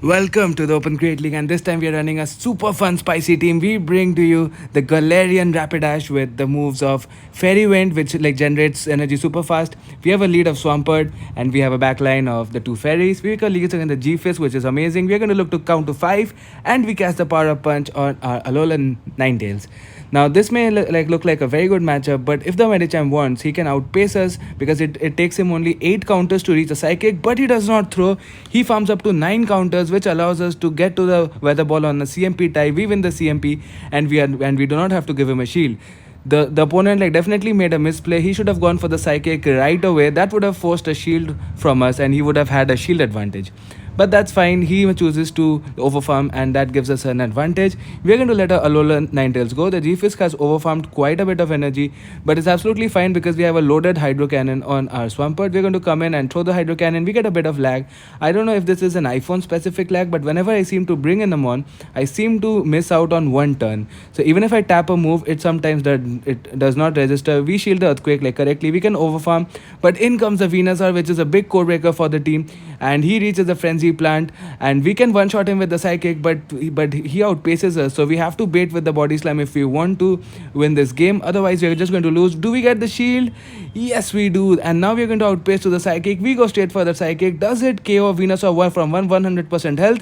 Welcome to the Open Great League, and this time we are running a super fun, spicy team. We bring to you the Galarian RAPIDASH with the moves of Fairy Wind, which generates energy super fast. We have a lead of Swampert, and we have a backline of the two fairies. We can lead against the G-Fist, which is amazing. We are going to look to count to 5, and we cast the Power Up Punch on our Alolan Ninetails. Now this may look like a very good matchup, but if the Medicham wants, he can outpace us because it takes him only 8 counters to reach a Psychic, but he does not throw. He farms up to 9 counters, which allows us to get to the Weather Ball on the CMP tie. We win the CMP, and we do not have to give him a shield. The opponent definitely made a misplay. He should have gone for the Psychic right away. That would have forced a shield from us, and he would have had a shield advantage. But that's fine. He chooses to overfarm, and that gives us an advantage. We're going to let our Alolan Ninetails go. The G-Fisk has overfarmed quite a bit of energy, but it's absolutely fine because we have a loaded Hydro Cannon on our Swampert. We're going to come in and throw the Hydro Cannon. We get a bit of lag. I don't know if this is an iPhone specific lag, but whenever I seem to bring in them on, I seem to miss out on one turn. So even if I tap a move, it sometimes it does not register. We shield the Earthquake correctly. We can overfarm, but in comes the Venusaur, which is a big core breaker for the team, and he reaches the Frenzy Plant, and we can one shot him with the Psychic, but he outpaces us, so we have to bait with the Body Slam if we want to win this game. Otherwise we're just going to lose. Do we get the shield? Yes, we do. And now we're going to outpace to the Psychic. We go straight for the Psychic. Does it KO Venusaur from 100% health?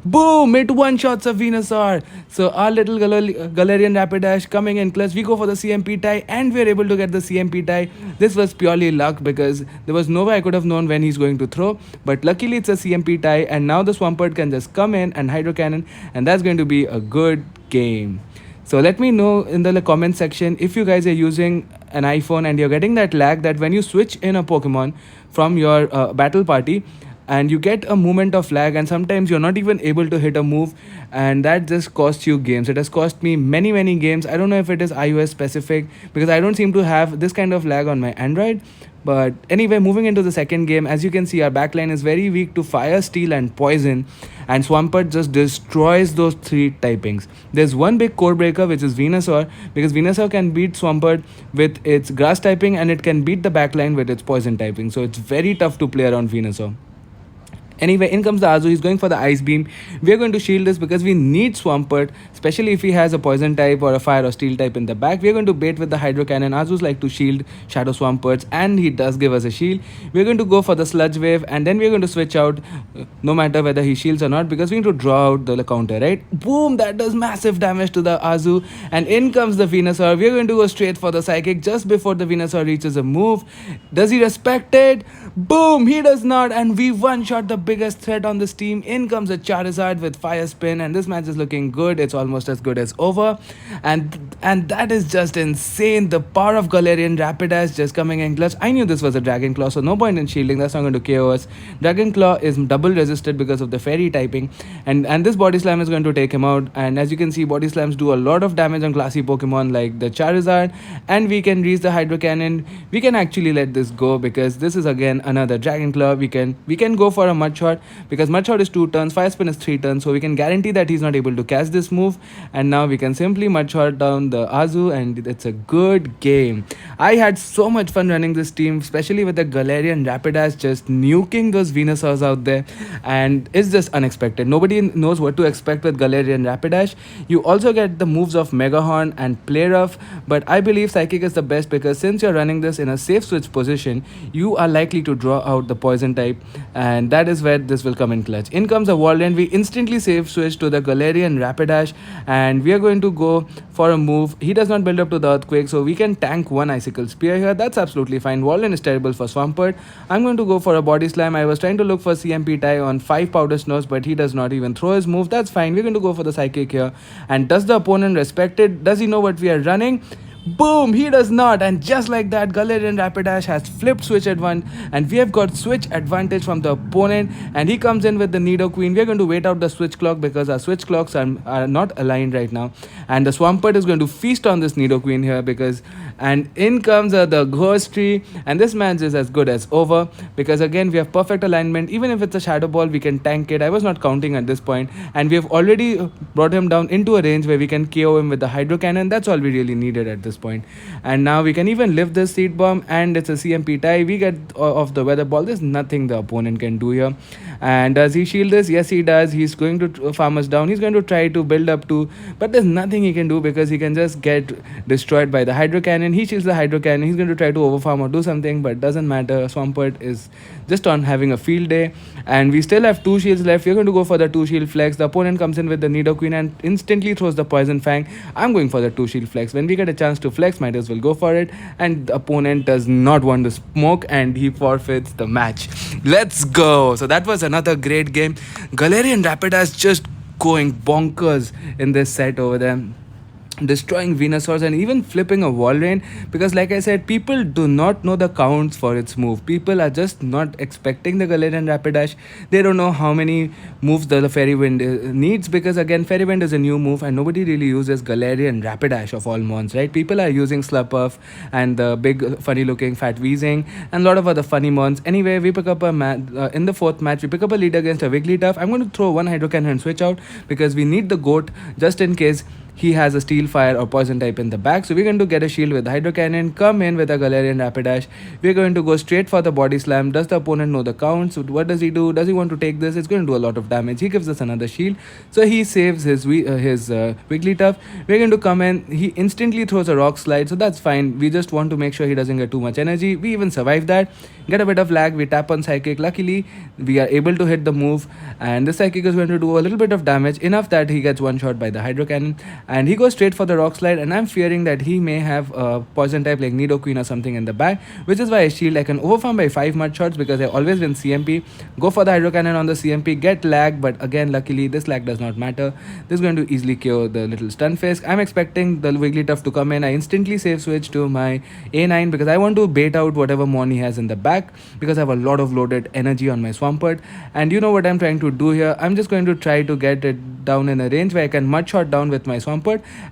Boom, it one shots a Venusaur. So our little Galarian Rapidash coming in clutch. We go for the CMP tie, and we're able to get the CMP tie. This was purely luck because there was no way I could have known when he's going to throw, but luckily it's a CMP tie, and now the Swampert can just come in and Hydro Cannon, and that's going to be a good game. So let me know in the comment section if you guys are using an iPhone and you're getting that lag that when you switch in a Pokemon from your battle party, and you get a moment of lag, and sometimes you're not even able to hit a move, and that just costs you games. It has cost me many games. I don't know if it is iOS specific because I don't seem to have this kind of lag on my Android. But anyway, moving into the second game, as you can see, our backline is very weak to fire, steel, and poison, and Swampert just destroys those 3 typings. There's one big core breaker, which is Venusaur, because Venusaur can beat Swampert with its grass typing, and it can beat the backline with its poison typing, so it's very tough to play around Venusaur. Anyway, in comes the Azu. He's going for the Ice Beam. We are going to shield this because we need Swampert, especially if he has a Poison type or a Fire or Steel type in the back. We are going to bait with the Hydro Cannon. Azu's like to shield Shadow Swamperts, and he does give us a shield. We are going to go for the Sludge Wave, and then we are going to switch out no matter whether he shields or not, because we need to draw out the counter, right? Boom! That does massive damage to the Azu, and in comes the Venusaur. We are going to go straight for the Psychic just before the Venusaur reaches a move. Does he respect it? Boom! He does not, and we one-shot the biggest threat on this team. In comes a Charizard with Fire Spin, and this match is looking good. It's almost as good as over, and that is just insane. The power of Galarian Rapidash just coming in clutch. I knew this was a Dragon Claw, so no point in shielding. That's not going to KO us. Dragon Claw is double resisted because of the Fairy typing, and this Body Slam is going to take him out. And as you can see, Body Slams do a lot of damage on classy Pokemon like the Charizard, and we can reach the Hydro Cannon. We can actually let this go because this is again another Dragon Claw. We can go for a Mud Shot because Mud Shot is 2 turns, Fire Spin is 3 turns, so we can guarantee that he's not able to catch this move. And now we can simply Mud Shot down the Azu, and it's a good game. I had so much fun running this team, especially with the Galarian Rapidash just nuking those Venusaurs out there, and it's just unexpected. Nobody knows what to expect with Galarian Rapidash. You also get the moves of Mega Horn and Play Rough, but I believe Psychic is the best because since you're running this in a safe switch position, you are likely to draw out the Poison type, and that is where this will come in clutch. In comes a Walden. We instantly safe switch to the Galarian Rapidash, and we are going to go for a move. He does not build up to the Earthquake, so we can tank one Icicle Spear here. That's absolutely fine. Walden is terrible for Swampert. I'm going to go for a Body Slam. I was trying to look for CMP tie on 5 Powder Snows, but he does not even throw his move. That's fine. We're going to go for the Psychic here. And does the opponent respect it? Does he know what we are running? Boom, he does not, and just like that, Galarian Rapidash has flipped switch advantage, and we have got switch advantage from the opponent, and he comes in with the Nidoqueen. We are going to wait out the switch clock because our switch clocks are not aligned right now, and the Swampert is going to feast on this Nidoqueen here because, and in comes the Ghost Tree, and this match is as good as over because again we have perfect alignment. Even if it's a Shadow Ball, we can tank it. I was not counting at this point, and we have already brought him down into a range where we can KO him with the Hydro Cannon. That's all we really needed at this this point. And now we can even lift this seed bomb, and it's a CMP tie. We get off the weather ball. There's nothing the opponent can do here. And does he shield this? Yes, he does. He's going to farm us down. He's going to try to build up to, but there's nothing he can do because he can just get destroyed by the hydro cannon. He shields the hydro cannon. He's going to try to overfarm or do something, but doesn't matter. Swampert is just on having a field day, and we still have 2 shields left. We're going to go for the 2 shield flex. The opponent comes in with the Nidoqueen and instantly throws the poison fang. I'm going for the 2 shield flex. When we get a chance to flex, might as well go for it. And the opponent does not want to smoke, and he forfeits the match. Let's go. So that was another great game. Galarian Rapidash just going bonkers in this set over there, destroying Venusaurs and even flipping a wall rain, because like I said, people do not know the counts for its move. People are just not expecting the Galarian Rapidash. They don't know how many moves the Fairy Wind needs, because again, Fairy Wind is a new move and nobody really uses Galarian Rapidash of all mons, right? People are using Slurpuff and the big funny looking Fat Weezing and a lot of other funny mons. Anyway, we pick up a in the 4th match, we pick up a lead against a Wigglytuff. I'm going to throw one Hydro Cannon and switch out because we need the goat just in case he has a steel fire or poison type in the back. So we're going to get a shield with the hydro cannon, come in with a Galarian Rapidash. We're going to go straight for the body slam. Does the opponent know the count? So what does he do? Does he want to take this? It's going to do a lot of damage. He gives us another shield, so he saves his Wigglytuff. We're going to come in. He instantly throws a rock slide, so that's fine. We just want to make sure he doesn't get too much energy. We even survive that. Get a bit of lag. We tap on Psychic. Luckily, we are able to hit the move, and the Psychic is going to do a little bit of damage, enough that he gets one shot by the hydro cannon. And he goes straight for the rock slide, and I'm fearing that he may have a poison type like Nidoqueen or something in the back, which is why I shield. I can overfarm by 5 mud shots because I always win CMP. Go for the hydro cannon on the CMP, get lag, but again, luckily this lag does not matter. This is going to easily cure the little Stunfisk. I'm expecting the Wigglytuff to come in. I instantly save switch to my A9 because I want to bait out whatever mon he has in the back, because I have a lot of loaded energy on my Swampert. And you know what I'm trying to do here? I'm just going to try to get it down in a range where I can mud shot down with my Swampert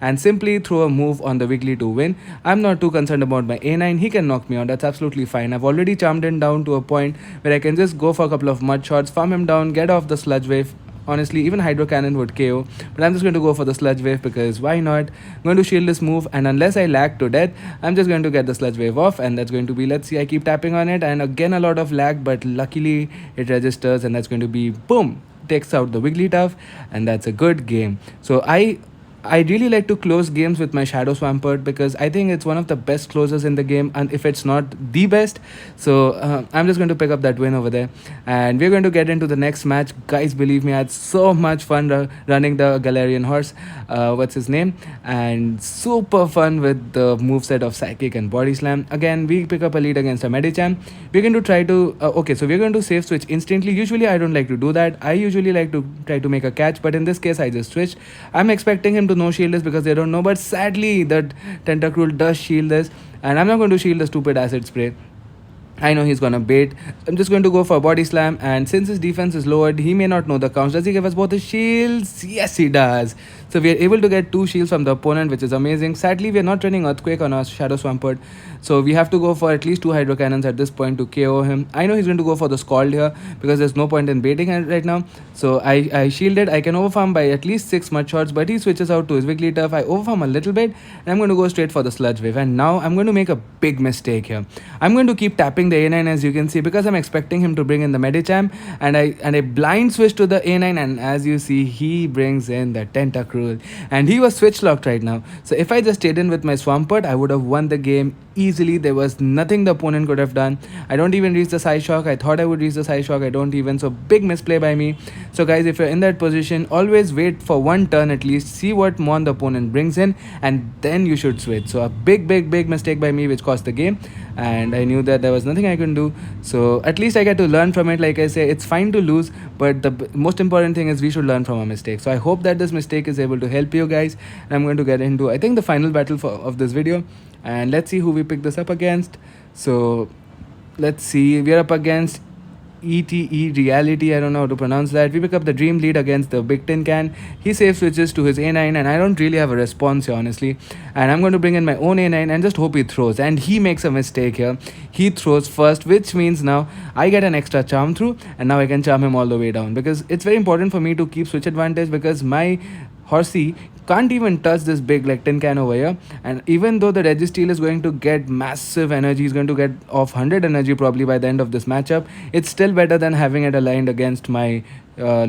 and simply throw a move on the Wiggly to win. I'm not too concerned about my A9. He can knock me out. That's absolutely fine. I've already charmed him down to a point where I can just go for a couple of mud shots, farm him down, get off the sludge wave. Honestly, even hydro cannon would KO, but I'm just going to go for the sludge wave because why not? I'm going to shield this move, and unless I lag to death, I'm just going to get the sludge wave off, and that's going to be, let's see, I keep tapping on it, and again a lot of lag, but luckily it registers, and that's going to be boom, takes out the Wigglytuff, and that's a good game. So I really like to close games with my Shadow Swampert because I think it's one of the best closers in the game, and if it's not the best, so I'm just going to pick up that win over there. And we're going to get into the next match. Guys, believe me, I had so much fun running the Galarian horse, what's his name, and super fun with the moveset of Psychic and Body Slam. Again, we pick up a lead against a Medicham. We're going to try to, okay, so we're going to save switch instantly. Usually I don't like to do that. I usually like to try to make a catch, but in this case I just switched. I'm expecting him to no shield this because they don't know, but sadly that Tentacruel does shield this, and I'm not going to shield the stupid acid spray. I know he's gonna bait. I'm just going to go for a body slam, and since his defense is lowered, he may not know the counts. Does he give us both the shields? Yes, he does. So we are able to get 2 shields from the opponent, which is amazing. Sadly, we are not running Earthquake on our Shadow Swampert, so we have to go for at least 2 hydro cannons at this point to KO him. I know he's going to go for the Scald here because there's no point in baiting right now. So I shielded. I can overfarm by at least 6 mud shots, but he switches out to his Wigglytuff. I overfarm a little bit, and I'm going to go straight for the Sludge Wave. And now I'm going to make a big mistake here. I'm going to keep tapping the A9, as you can see, because I'm expecting him to bring in the Medicham, and I blind switch to the A9, and as you see, he brings in the Tentacruel, and he was switch locked right now. So if I just stayed in with my Swampert, I would have won the game easily. There was nothing the opponent could have done. I don't even reach the Psy Shock. I thought I would reach the Psy Shock. I don't even. So big misplay by me. So guys, if you're in that position, always wait for one turn at least, see what mon the opponent brings in, and then you should switch. So a big mistake by me which cost the game, and I knew that there was nothing I can do. So at least I get to learn from it. Like I say, it's fine to lose, but the most important thing is we should learn from our mistake. So I hope that this mistake is able to help you guys, and I'm going to get into, I think, the final battle of this video, and let's see who we pick this up against. So let's see, we are up against ETE Reality, I don't know how to pronounce that. We pick up the Dream Lead against the Big Tin Can. He save switches to his A9, and I don't really have a response here, honestly. And I'm going to bring in my own A9 and just hope he throws. And he makes a mistake here. He throws first, which means now I get an extra charm through, and now I can charm him all the way down, because it's very important for me to keep switch advantage, because my Horsey can't even touch this big like tin can over here. And even though the Registeel is going to get massive energy, he's going to get off 100 energy probably by the end of this matchup, it's still better than having it aligned against my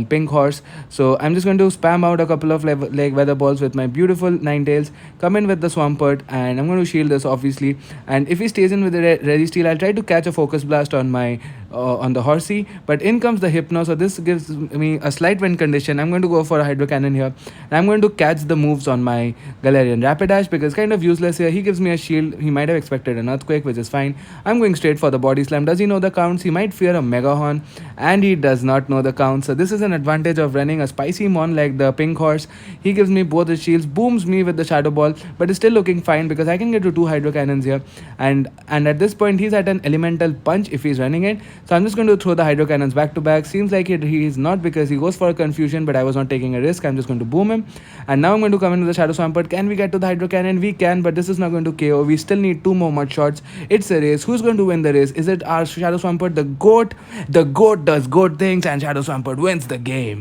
pink horse. So I'm just going to spam out a couple of like weather balls with my beautiful Ninetails, come in with the Swampert, and I'm going to shield this obviously. And if he stays in with the Registeel, I'll try to catch a Focus Blast on my on the Horsey, but in comes the Hypno, so this gives me a slight win condition. I'm going to go for a Hydro Cannon here, and I'm going to catch the moves on my Galarian Rapidash because kind of useless here. He gives me a shield. He might have expected an Earthquake, which is fine. I'm going straight for the Body Slam. Does he know the counts? He might fear a Mega Horn, and he does not know the counts. So this is an advantage of running a spicy mon like the pink horse. He gives me both the shields, booms me with the Shadow Ball, but is still looking fine because I can get to 2 Hydro Cannons here. And at this point, he's at an Elemental Punch if he's running it. So I'm just going to throw the Hydro Cannons back to back. Seems like he is not because he goes for a Confusion, but I was not taking a risk. I'm just going to boom him. And now I'm going to come in with the Shadow Swampert. Can we get to the Hydro Cannon? We can, but this is not going to KO. We still need 2 more mud shots. It's a race. Who's going to win the race? Is it our Shadow Swampert, the GOAT? The GOAT does GOAT things, and Shadow Swampert wins the game.